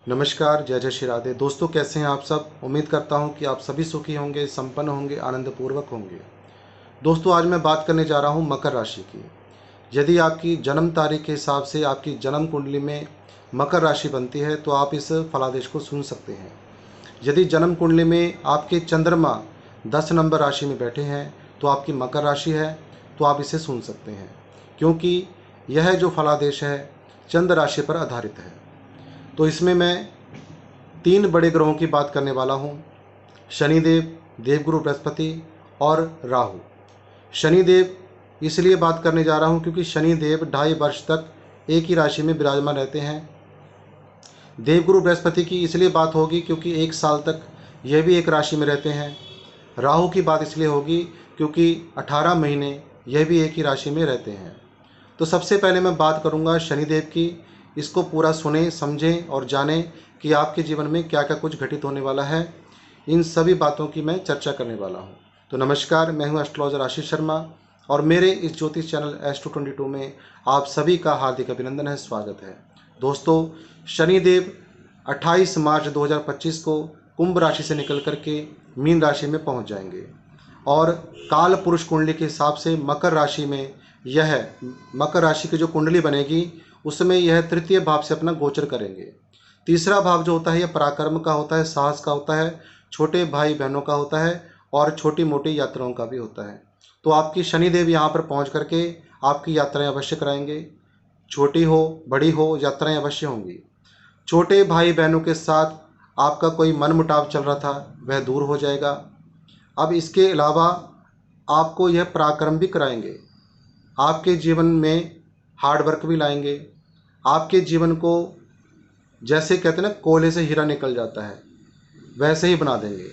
नमस्कार, जय जय श्री राधे। दोस्तों, कैसे हैं आप सब? उम्मीद करता हूं कि आप सभी सुखी होंगे, संपन्न होंगे, आनंदपूर्वक होंगे। दोस्तों, आज मैं बात करने जा रहा हूं मकर राशि की। यदि आपकी जन्म तारीख के हिसाब से आपकी जन्म कुंडली में मकर राशि बनती है तो आप इस फलादेश को सुन सकते हैं। यदि जन्म कुंडली में आपके चंद्रमा 10 नंबर राशि में बैठे हैं तो आपकी मकर राशि है, तो आप इसे सुन सकते हैं, क्योंकि यह जो फलादेश है चंद्र राशि पर आधारित है। तो इसमें मैं 3 बड़े ग्रहों की बात करने वाला हूँ: शनिदेव, देवगुरु बृहस्पति और राहु। शनिदेव इसलिए बात करने जा रहा हूँ क्योंकि शनिदेव 2.5 वर्ष तक एक ही राशि में विराजमान रहते हैं। देवगुरु बृहस्पति की इसलिए बात होगी क्योंकि 1 साल तक यह भी एक राशि में रहते हैं। राहु की बात इसलिए होगी क्योंकि 18 महीने यह भी एक ही राशि में रहते हैं। तो सबसे पहले मैं बात करूंगा शनिदेव की। इसको पूरा सुने, समझें और जानें कि आपके जीवन में क्या क्या कुछ घटित होने वाला है। इन सभी बातों की मैं चर्चा करने वाला हूं। तो नमस्कार, मैं हूं एस्ट्रोलॉजर आशीष शर्मा और मेरे इस ज्योतिष चैनल एस्ट्रो22 में आप सभी का हार्दिक अभिनंदन है, स्वागत है। दोस्तों, शनिदेव 28 मार्च 2025 को कुंभ राशि से निकल करके मीन राशि में पहुंच जाएंगे और काल पुरुष कुंडली के हिसाब से मकर राशि में यह मकर राशि की जो कुंडली बनेगी उसमें यह तृतीय भाव से अपना गोचर करेंगे। तीसरा भाव जो होता है यह पराक्रम का होता है, साहस का होता है, छोटे भाई बहनों का होता है और छोटी मोटी यात्राओं का भी होता है। तो आपकी शनिदेव यहाँ पर पहुँच करके आपकी यात्राएं अवश्य कराएंगे। छोटी हो बड़ी हो, यात्राएं अवश्य होंगी। छोटे भाई बहनों के साथ आपका कोई मनमुटाव चल रहा था वह दूर हो जाएगा। अब इसके अलावा आपको यह पराक्रम भी कराएंगे। आपके जीवन में हार्ड वर्क भी लाएंगे। आपके जीवन को जैसे कहते हैं ना, कोयले से हीरा निकल जाता है, वैसे ही बना देंगे।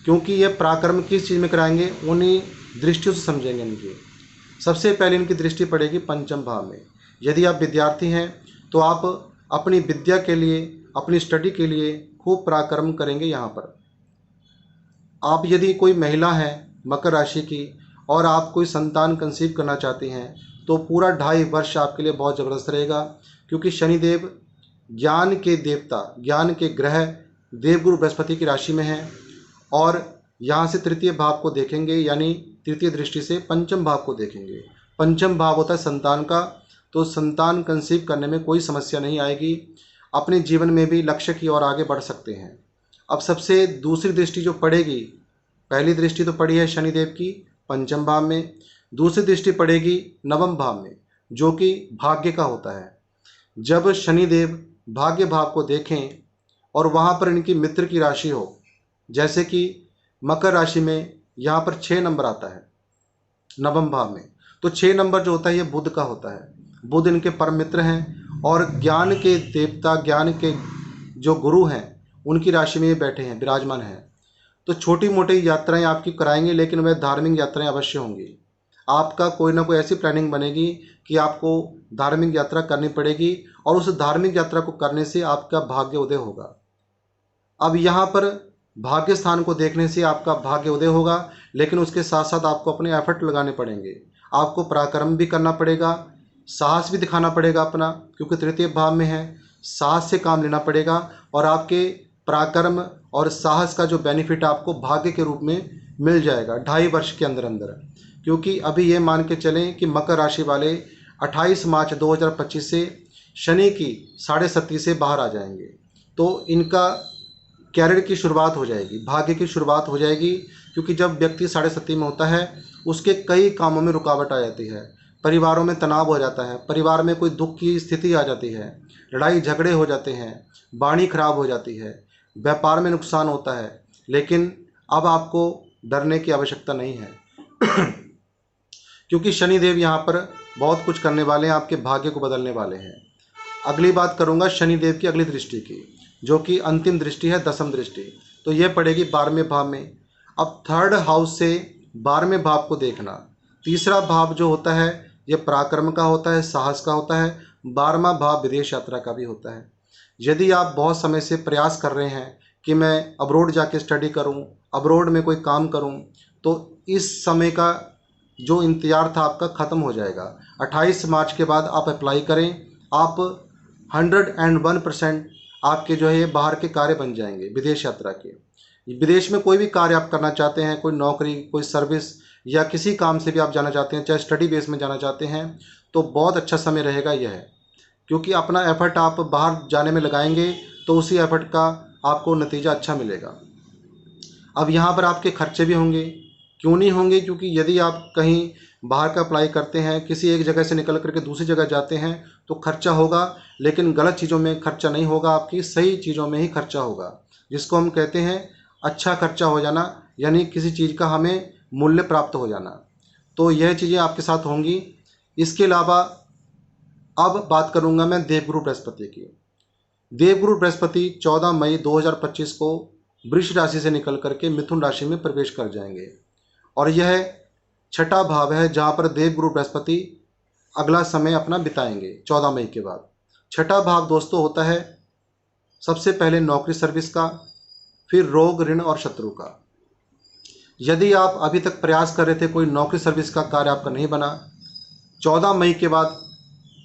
क्योंकि यह पराक्रम किस चीज़ में कराएंगे, उन्हीं दृष्टियों से समझेंगे इनकी। सबसे पहले इनकी दृष्टि पड़ेगी पंचम भाव में। यदि आप विद्यार्थी हैं तो आप अपनी विद्या के लिए, अपनी स्टडी के लिए खूब पराक्रम करेंगे। यहाँ पर आप यदि कोई महिला हैं मकर राशि की और आप कोई संतान कंसीव करना चाहती हैं तो पूरा 2.5 वर्ष आपके लिए बहुत ज़बरदस्त रहेगा, क्योंकि शनिदेव ज्ञान के देवता, ज्ञान के ग्रह देवगुरु बृहस्पति की राशि में हैं और यहाँ से तृतीय भाव को देखेंगे, यानी तृतीय दृष्टि से पंचम भाव को देखेंगे। पंचम भाव होता है संतान का, तो संतान कंसीव करने में कोई समस्या नहीं आएगी। अपने जीवन में भी लक्ष्य की ओर आगे बढ़ सकते हैं। अब सबसे दूसरी दृष्टि जो पड़ेगी, पहली दृष्टि तो पड़ी है शनिदेव की पंचम भाव में, दूसरी दृष्टि पड़ेगी नवम भाव में, जो कि भाग्य का होता है। जब शनिदेव भाग्य भाव को देखें और वहाँ पर इनकी मित्र की राशि हो, जैसे कि मकर राशि में यहाँ पर 6 नंबर आता है नवम भाव में, तो 6 नंबर जो होता है ये बुध का होता है। बुध इनके परम मित्र हैं और ज्ञान के देवता, ज्ञान के जो गुरु हैं उनकी राशि में ये बैठे हैं, विराजमान हैं। तो छोटी मोटी यात्राएं आपकी कराएंगे, लेकिन वह धार्मिक यात्राएं अवश्य होंगी। आपका कोई ना कोई ऐसी प्लानिंग बनेगी कि आपको धार्मिक यात्रा करनी पड़ेगी और उस धार्मिक यात्रा को करने से आपका भाग्य उदय होगा। अब यहाँ पर भाग्य स्थान को देखने से आपका भाग्य उदय होगा, लेकिन उसके साथ साथ आपको अपने एफर्ट लगाने पड़ेंगे। आपको पराक्रम भी करना पड़ेगा, साहस भी दिखाना पड़ेगा अपना, क्योंकि तृतीय भाव में है। साहस से काम लेना पड़ेगा और आपके पराक्रम और साहस का जो बेनिफिट आपको भाग्य के रूप में मिल जाएगा 2.5 वर्ष के अंदर अंदर। क्योंकि अभी ये मान के चलें कि मकर राशि वाले 28 मार्च 2025 से शनि की 7.5 से बाहर आ जाएंगे, तो इनका कैरियर की शुरुआत हो जाएगी, भाग्य की शुरुआत हो जाएगी। क्योंकि जब व्यक्ति 7.5 में होता है उसके कई कामों में रुकावट आ जाती है, परिवारों में तनाव हो जाता है, परिवार में कोई दुख की स्थिति आ जाती है, लड़ाई झगड़े हो जाते हैं, वाणी खराब हो जाती है, व्यापार में नुकसान होता है। लेकिन अब आपको डरने की आवश्यकता नहीं है क्योंकि शनिदेव यहाँ पर बहुत कुछ करने वाले हैं, आपके भाग्य को बदलने वाले हैं। अगली बात करूँगा शनिदेव की अगली दृष्टि की, जो कि अंतिम दृष्टि है, दसम दृष्टि। तो यह पड़ेगी 12वें भाव में। अब 3rd हाउस से 12वें भाव को देखना। तीसरा भाव जो होता है यह पराक्रम का होता है, साहस का होता है। 12वां भाव विदेश यात्रा का भी होता है। यदि आप बहुत समय से प्रयास कर रहे हैं कि मैं अब्रोड जाके स्टडी करूं, अब्रोड में कोई काम करूं, तो इस समय का जो इंतज़ार था आपका ख़त्म हो जाएगा। 28 मार्च के बाद आप अप्लाई करें। आप 101% आपके जो है ये बाहर के कार्य बन जाएंगे, विदेश यात्रा के। विदेश में कोई भी कार्य आप करना चाहते हैं, कोई नौकरी, कोई सर्विस या किसी काम से भी आप जाना चाहते हैं, चाहे स्टडी बेस में जाना चाहते हैं, तो बहुत अच्छा समय रहेगा यह। क्योंकि अपना एफर्ट आप बाहर जाने में लगाएंगे तो उसी एफर्ट का आपको नतीजा अच्छा मिलेगा। अब यहाँ पर आपके खर्चे भी होंगे। क्यों नहीं होंगे? क्योंकि यदि आप कहीं बाहर का अप्लाई करते हैं, किसी एक जगह से निकल करके दूसरी जगह जाते हैं तो खर्चा होगा, लेकिन गलत चीज़ों में खर्चा नहीं होगा, आपकी सही चीज़ों में ही खर्चा होगा, जिसको हम कहते हैं अच्छा खर्चा हो जाना, यानी किसी चीज़ का हमें मूल्य प्राप्त हो जाना। तो यह चीज़ें आपके साथ होंगी। इसके अलावा अब बात करूंगा मैं देवगुरु बृहस्पति की। देवगुरु बृहस्पति 14 मई 2025 को वृष राशि से निकल करके मिथुन राशि में प्रवेश कर जाएंगे, और यह छठा भाव है जहां पर देवगुरु बृहस्पति अगला समय अपना बिताएंगे 14 मई के बाद। छठा भाव दोस्तों होता है सबसे पहले नौकरी सर्विस का, फिर रोग ऋण और शत्रु का। यदि आप अभी तक प्रयास कर रहे थे, कोई नौकरी सर्विस का कार्य आपका नहीं बना, 14 मई के बाद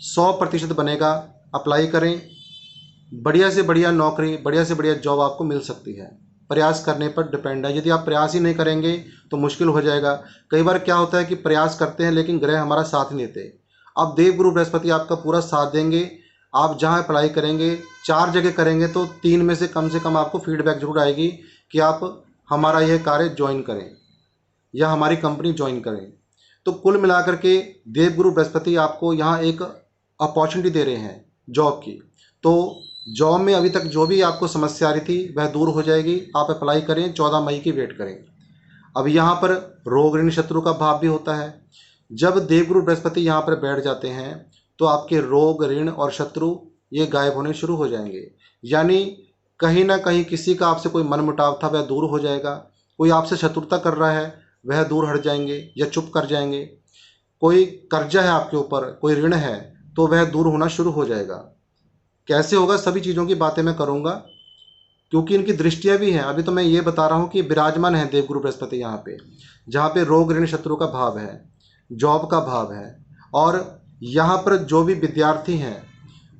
100% बनेगा। अप्लाई करें, बढ़िया से बढ़िया नौकरी, बढ़िया से बढ़िया जॉब आपको मिल सकती है। प्रयास करने पर डिपेंड है। यदि आप प्रयास ही नहीं करेंगे तो मुश्किल हो जाएगा। कई बार क्या होता है कि प्रयास करते हैं लेकिन ग्रह हमारा साथ नहीं देते। अब देवगुरु बृहस्पति आपका पूरा साथ देंगे। आप जहां अप्लाई करेंगे, 4 जगह करेंगे तो 3 में से कम आपको फीडबैक जरूर आएगी कि आप हमारा यह कार्य ज्वाइन करें या हमारी कंपनी ज्वाइन करें। तो कुल मिलाकर के देवगुरु बृहस्पति आपको यहाँ एक अपॉर्चुनिटी दे रहे हैं जॉब की। तो जॉब में अभी तक जो भी आपको समस्या आ रही थी वह दूर हो जाएगी। आप अप्लाई करें, 14 मई की वेट करें। अब यहाँ पर रोग ऋण शत्रु का भाव भी होता है। जब देवगुरु बृहस्पति यहाँ पर बैठ जाते हैं तो आपके रोग ऋण और शत्रु ये गायब होने शुरू हो जाएंगे। यानी कहीं ना कहीं किसी का आपसे कोई मनमुटाव था वह दूर हो जाएगा। कोई आपसे शत्रुता कर रहा है वह दूर हट जाएंगे या चुप कर जाएंगे। कोई कर्जा है आपके ऊपर, कोई ऋण है, तो वह दूर होना शुरू हो जाएगा। कैसे होगा, सभी चीज़ों की बातें मैं करूँगा क्योंकि इनकी दृष्टियाँ भी हैं। अभी तो मैं ये बता रहा हूँ कि विराजमान है देवगुरु बृहस्पति यहाँ पे, जहाँ पे रोग ऋण शत्रु का भाव है, जॉब का भाव है, और यहाँ पर जो भी विद्यार्थी हैं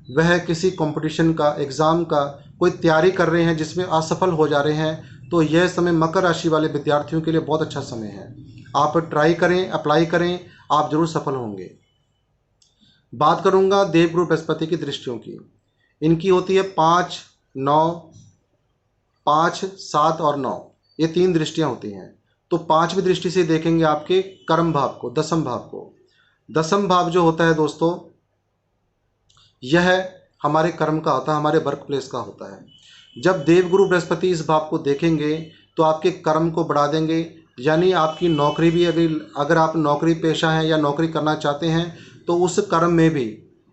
वह किसी कंपटीशन का, एग्ज़ाम का कोई तैयारी कर रहे हैं जिसमें असफल हो जा रहे हैं, तो यह समय मकर राशि वाले विद्यार्थियों के लिए बहुत अच्छा समय है। आप ट्राई करें, अप्लाई करें, आप जरूर सफल होंगे। बात करूंगा देवगुरु बृहस्पति की दृष्टियों की। इनकी होती है 5, 9, 5, 7 और 9, ये 3 दृष्टियां होती हैं। तो 5वीं दृष्टि से देखेंगे आपके कर्म भाव को, दसम भाव को। दसम भाव जो होता है दोस्तों, यह हमारे कर्म का होता है, हमारे वर्क प्लेस का होता है। जब देवगुरु बृहस्पति इस भाव को देखेंगे तो आपके कर्म को बढ़ा देंगे। यानी आपकी नौकरी भी, अगर आप नौकरी पेशा हैं या नौकरी करना चाहते हैं तो उस कर्म में भी,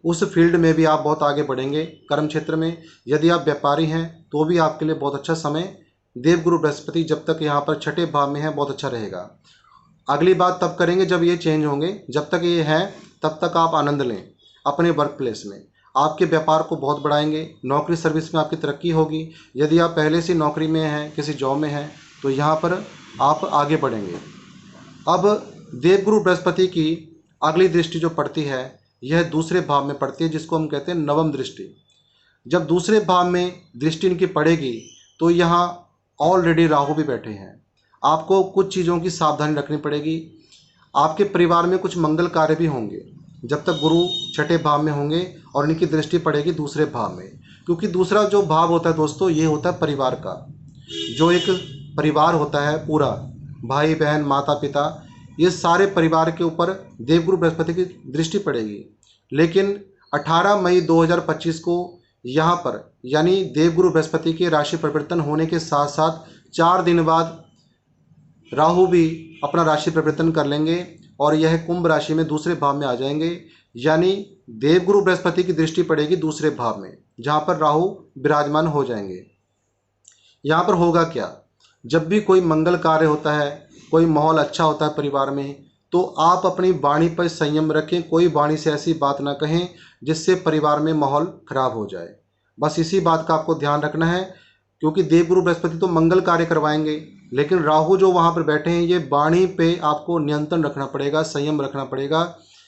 उस फील्ड में भी आप बहुत आगे बढ़ेंगे कर्म क्षेत्र में। यदि आप व्यापारी हैं तो भी आपके लिए बहुत अच्छा समय देवगुरु बृहस्पति जब तक यहाँ पर छठे भाव में है बहुत अच्छा रहेगा। अगली बात तब करेंगे जब ये चेंज होंगे। जब तक ये है तब तक आप आनंद लें अपने वर्क प्लेस में। आपके व्यापार को बहुत बढ़ाएंगे, नौकरी सर्विस में आपकी तरक्की होगी। यदि आप पहले से नौकरी में हैं, किसी जॉब में हैं, तो यहाँ पर आप आगे बढ़ेंगे। अब देवगुरु बृहस्पति की अगली दृष्टि जो पड़ती है यह दूसरे भाव में पड़ती है, जिसको हम कहते हैं नवम दृष्टि। जब दूसरे भाव में दृष्टि इनकी पड़ेगी तो यहाँ ऑलरेडी राहु भी बैठे हैं। आपको कुछ चीज़ों की सावधानी रखनी पड़ेगी। आपके परिवार में कुछ मंगल कार्य भी होंगे जब तक गुरु छठे भाव में होंगे और इनकी दृष्टि पड़ेगी दूसरे भाव में। क्योंकि दूसरा जो भाव होता है दोस्तों, ये होता है परिवार का। जो एक परिवार होता है पूरा, भाई बहन माता पिता, ये सारे परिवार के ऊपर देवगुरु बृहस्पति की दृष्टि पड़ेगी। लेकिन 18 मई 2025 को यहाँ पर, यानी देवगुरु बृहस्पति के राशि परिवर्तन होने के साथ साथ 4 दिन बाद राहु भी अपना राशि परिवर्तन कर लेंगे और यह कुंभ राशि में दूसरे भाव में आ जाएंगे। यानी देवगुरु बृहस्पति की दृष्टि पड़ेगी दूसरे भाव में, जहाँ पर राहु विराजमान हो जाएंगे। यहाँ पर होगा क्या, जब भी कोई मंगल कार्य होता है, कोई माहौल अच्छा होता है परिवार में, तो आप अपनी वाणी पर संयम रखें। कोई वाणी से ऐसी बात ना कहें जिससे परिवार में माहौल खराब हो जाए। बस इसी बात का आपको ध्यान रखना है। क्योंकि देवगुरु बृहस्पति तो मंगल कार्य करवाएंगे, लेकिन राहु जो वहाँ पर बैठे हैं, ये वाणी पे आपको नियंत्रण रखना पड़ेगा, संयम रखना पड़ेगा।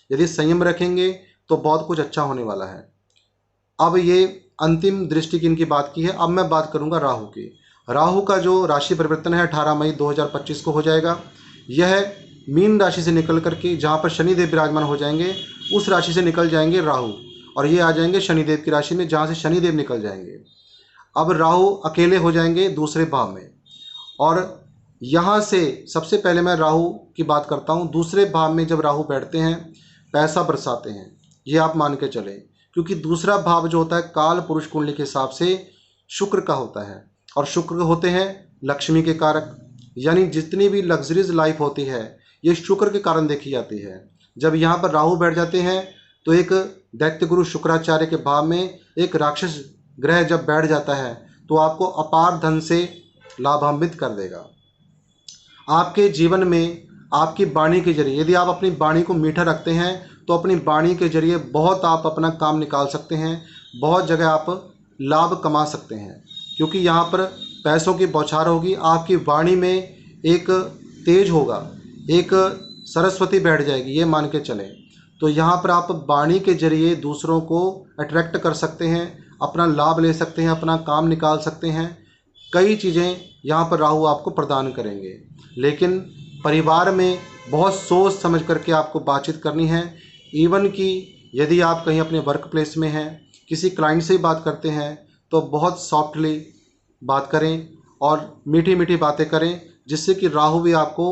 यदि संयम रखेंगे तो बहुत कुछ अच्छा होने वाला है। अब ये अंतिम दृष्टि की इनकी बात की है। अब मैं बात करूंगा राहु की। राहु का जो राशि परिवर्तन है 18 मई 2025 को हो जाएगा। यह मीन राशि से निकल करके जहाँ पर शनिदेव विराजमान हो जाएंगे उस राशि से निकल जाएंगे राहु, और ये आ जाएंगे शनिदेव की राशि में जहाँ से शनिदेव निकल जाएंगे। अब राहु अकेले हो जाएंगे दूसरे भाव में, और यहाँ से सबसे पहले मैं राहु की बात करता हूँ। दूसरे भाव में जब राहु बैठते हैं पैसा बरसाते हैं, ये आप मान के चलें, क्योंकि दूसरा भाव जो होता है काल पुरुष कुंडली के हिसाब से शुक्र का होता है, और शुक्र होते हैं लक्ष्मी के कारक। यानी जितनी भी लग्जरीज लाइफ होती है ये शुक्र के कारण देखी जाती है। जब यहाँ पर राहु बैठ जाते हैं तो एक दैत्य गुरु शुक्राचार्य के भाव में एक राक्षस ग्रह जब बैठ जाता है तो आपको अपार धन से लाभान्वित कर देगा। आपके जीवन में आपकी वाणी के जरिए, यदि आप अपनी वाणी को मीठा रखते हैं तो अपनी वाणी के जरिए बहुत आप अपना काम निकाल सकते हैं, बहुत जगह आप लाभ कमा सकते हैं, क्योंकि यहाँ पर पैसों की बौछार होगी। आपकी वाणी में एक तेज होगा, एक सरस्वती बैठ जाएगी, ये मान के चलें। तो यहाँ पर आप वाणी के जरिए दूसरों को अट्रैक्ट कर सकते हैं, अपना लाभ ले सकते हैं, अपना काम निकाल सकते हैं। कई चीज़ें यहाँ पर राहु आपको प्रदान करेंगे, लेकिन परिवार में बहुत सोच समझ करके आपको बातचीत करनी है। इवन कि यदि आप कहीं अपने वर्क प्लेस में हैं, किसी क्लाइंट से बात करते हैं तो बहुत सॉफ्टली बात करें और मीठी मीठी बातें करें, जिससे कि राहु भी आपको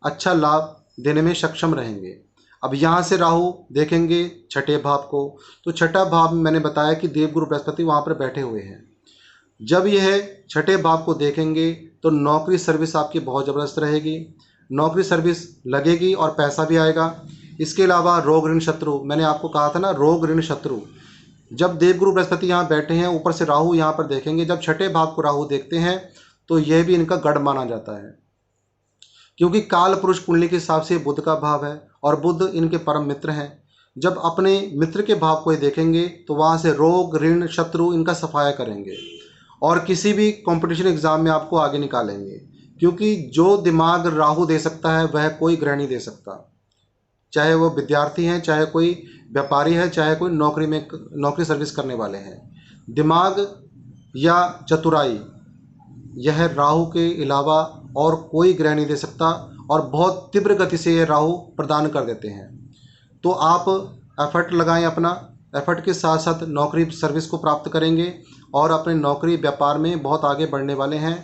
अच्छा लाभ देने में सक्षम रहेंगे। अब यहाँ से राहु देखेंगे छठे भाव को, तो छठा भाव में मैंने बताया कि देवगुरु बृहस्पति वहाँ पर बैठे हुए हैं। जब यह छठे भाव को देखेंगे तो नौकरी सर्विस आपकी बहुत ज़बरदस्त रहेगी, नौकरी सर्विस लगेगी और पैसा भी आएगा। इसके अलावा रोग ऋण शत्रु, मैंने आपको कहा था ना, रोग ऋण शत्रु, जब देवगुरु बृहस्पति यहाँ बैठे हैं ऊपर से राहु यहाँ पर देखेंगे, जब छठे भाव को राहु देखते हैं तो यह भी इनका गढ़ माना जाता है, क्योंकि काल पुरुष कुंडली के हिसाब से बुध का भाव है और बुध इनके परम मित्र हैं। जब अपने मित्र के भाव को ये देखेंगे तो वहाँ से रोग ऋण शत्रु इनका सफाया करेंगे और किसी भी कंपटीशन एग्जाम में आपको आगे निकालेंगे, क्योंकि जो दिमाग राहु दे सकता है वह कोई ग्रह नहीं दे सकता। चाहे वो विद्यार्थी हैं, चाहे कोई व्यापारी है, चाहे कोई नौकरी सर्विस करने वाले हैं, दिमाग या चतुराई यह राहु के अलावा और कोई ग्रह नहीं दे सकता, और बहुत तीव्र गति से ये राहु प्रदान कर देते हैं। तो आप एफर्ट लगाएं, अपना एफर्ट के साथ साथ नौकरी सर्विस को प्राप्त करेंगे और अपने नौकरी व्यापार में बहुत आगे बढ़ने वाले हैं।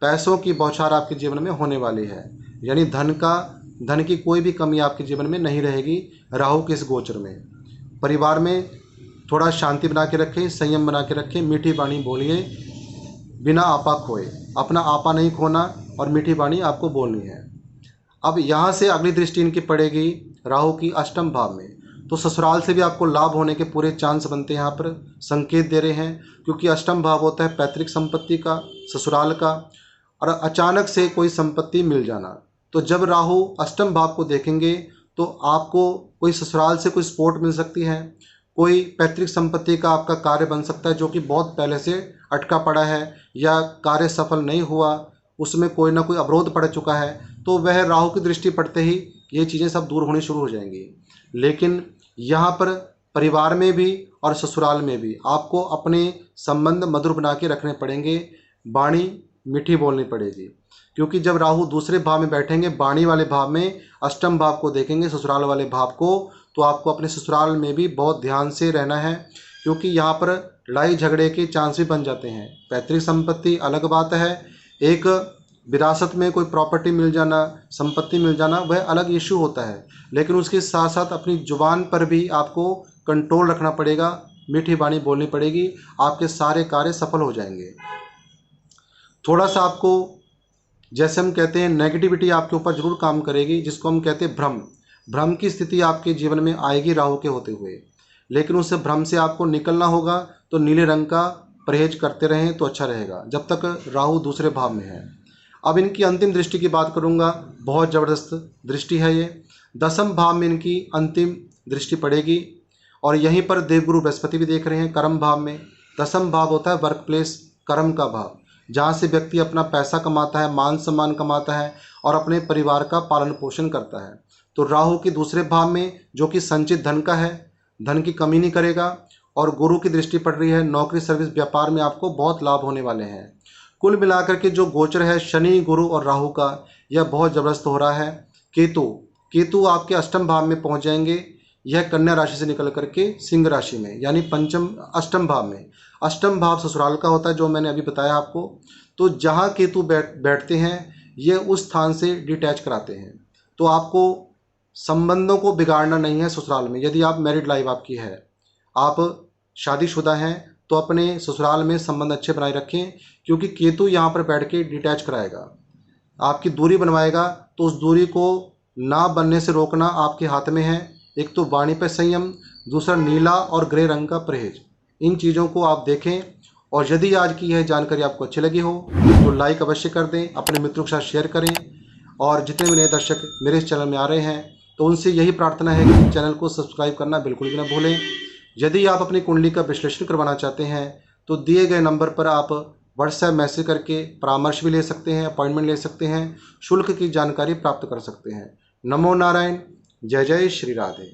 पैसों की बौछार आपके जीवन में होने वाली है, यानी धन की कोई भी कमी आपके जीवन में नहीं रहेगी राहु के इस गोचर में। परिवार में थोड़ा शांति बना के रखें, संयम बना के रखें, मीठी वाणी बोलिए, बिना आपा खोए, अपना आपा नहीं खोना और मीठी वाणी आपको बोलनी है। अब यहाँ से अगली दृष्टि इनकी पड़ेगी राहु की अष्टम भाव में, तो ससुराल से भी आपको लाभ होने के पूरे चांस बनते हैं। यहाँ पर संकेत दे रहे हैं, क्योंकि अष्टम भाव होता है पैतृक संपत्ति का, ससुराल का, और अचानक से कोई संपत्ति मिल जाना। तो जब राहु अष्टम भाव को देखेंगे तो आपको कोई ससुराल से कोई सपोर्ट मिल सकती है, कोई पैतृक संपत्ति का आपका कार्य बन सकता है जो कि बहुत पहले से अटका पड़ा है या कार्य सफल नहीं हुआ, उसमें कोई ना कोई अवरोध पड़ चुका है, तो वह राहु की दृष्टि पड़ते ही ये चीज़ें सब दूर होनी शुरू हो जाएंगी। लेकिन यहाँ पर परिवार में भी और ससुराल में भी आपको अपने संबंध मधुर बना के रखने पड़ेंगे, वाणी मीठी बोलनी पड़ेगी, क्योंकि जब राहु दूसरे भाव में बैठेंगे, वाणी वाले भाव में अष्टम भाव को देखेंगे, ससुराल वाले भाव को, तो आपको अपने ससुराल में भी बहुत ध्यान से रहना है, क्योंकि यहाँ पर लड़ाई झगड़े के चांस भी बन जाते हैं। पैतृक संपत्ति अलग बात है, एक विरासत में कोई प्रॉपर्टी मिल जाना, संपत्ति मिल जाना, वह अलग इशू होता है, लेकिन उसके साथ साथ अपनी जुबान पर भी आपको कंट्रोल रखना पड़ेगा, मीठी वाणी बोलनी पड़ेगी, आपके सारे कार्य सफल हो जाएंगे। थोड़ा सा आपको, जैसे हम कहते हैं, नेगेटिविटी आपके ऊपर जरूर काम करेगी, जिसको हम कहते हैं भ्रम की स्थिति आपके जीवन में आएगी राहु के होते हुए, लेकिन उस भ्रम से आपको निकलना होगा। तो नीले रंग का परहेज करते रहें तो अच्छा रहेगा जब तक राहु दूसरे भाव में है। अब इनकी अंतिम दृष्टि की बात करूंगा, बहुत ज़बरदस्त दृष्टि है ये। दसम भाव में इनकी अंतिम दृष्टि पड़ेगी और यहीं पर देवगुरु बृहस्पति भी देख रहे हैं कर्म भाव में। दसम भाव होता है वर्क प्लेस, कर्म का भाव, जहाँ से व्यक्ति अपना पैसा कमाता है, मान सम्मान कमाता है और अपने परिवार का पालन पोषण करता है। तो राहु के दूसरे भाव में, जो कि संचित धन का है, धन की कमी नहीं करेगा, और गुरु की दृष्टि पड़ रही है। नौकरी सर्विस व्यापार में आपको बहुत लाभ होने वाले हैं। कुल मिलाकर के जो गोचर है शनि गुरु और राहु का, यह बहुत ज़बरदस्त हो रहा है। केतु आपके अष्टम भाव में पहुंच जाएंगे। यह कन्या राशि से निकल करके सिंह राशि में, यानी पंचम अष्टम भाव में। अष्टम भाव ससुराल का होता है, जो मैंने अभी बताया आपको। तो जहाँ केतु बैठते हैं ये उस स्थान से डिटैच कराते हैं। तो आपको संबंधों को बिगाड़ना नहीं है ससुराल में। यदि आप मैरिड लाइफ आपकी है, आप शादीशुदा हैं, तो अपने ससुराल में संबंध अच्छे बनाए रखें, क्योंकि केतु यहाँ पर बैठ के डिटैच कराएगा, आपकी दूरी बनवाएगा। तो उस दूरी को ना बनने से रोकना आपके हाथ में है। एक तो वाणी पर संयम, दूसरा नीला और ग्रे रंग का परहेज। इन चीज़ों को आप देखें। और यदि आज की यह जानकारी आपको अच्छी लगी हो तो लाइक अवश्य कर दें, अपने मित्रों के साथ शेयर करें। और जितने भी नए दर्शक मेरे इस चैनल में आ रहे हैं तो उनसे यही प्रार्थना है कि चैनल को सब्सक्राइब करना बिल्कुल भी ना भूलें। यदि आप अपनी कुंडली का विश्लेषण करवाना चाहते हैं तो दिए गए नंबर पर आप व्हाट्सएप मैसेज करके परामर्श भी ले सकते हैं, अपॉइंटमेंट ले सकते हैं, शुल्क की जानकारी प्राप्त कर सकते हैं। नमो नारायण। जय जय श्री राधे।